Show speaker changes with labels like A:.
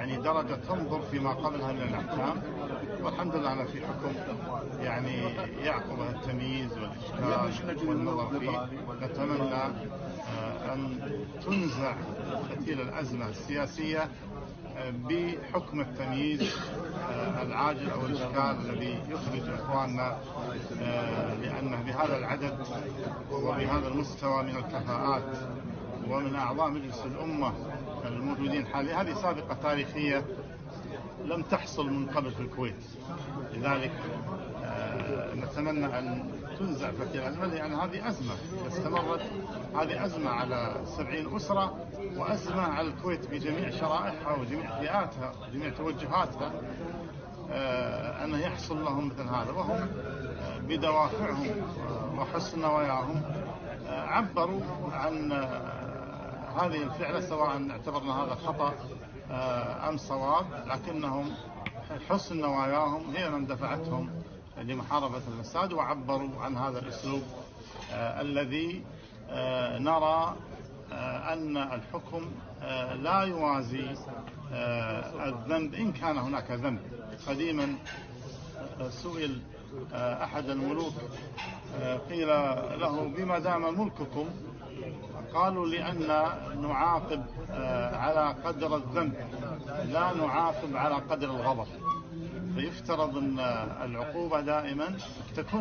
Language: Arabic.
A: يعني درجة تنظر فيما قبلها من الأحكام، والحمد لله أنا في حكم يعني يعقبها التمييز والإشكال والنظر فيه. نتمنى أن تنزع فتيل الأزمة السياسية بحكم التمييز العاجل أو الإشكال الذي يخرج إخواننا، لأنه بهذا العدد وبهذا المستوى من الكفاءات ومن أعضاء مجلس الأمة الموجودين حاليا، هذه سابقة تاريخية لم تحصل من قبل في الكويت. لذلك نتمنى أن تنزع فتيل الأزمة، لأن هذه أزمة استمرت، هذه أزمة على 70 أسرة، وأزمة على الكويت بجميع شرائحها وجميع فئاتها وجميع توجهاتها، أن يحصل لهم مثل هذا، وهم بدوافعهم وحسن نواياهم عبروا عن هذه الفعلة، سواء اعتبرنا هذا خطأ أم صواب، لكنهم حسن نواياهم هي من دفعتهم لمحاربة الفساد، وعبروا عن هذا الأسلوب الذي نرى أن الحكم لا يوازي الذنب إن كان هناك ذنب. قديما سئل أحد الملوك، قيل له: بما دام ملككم؟ قالوا: لأن نعاقب على قدر الذنب، لا نعاقب على قدر الغضب. فيفترض أن العقوبة دائما تكون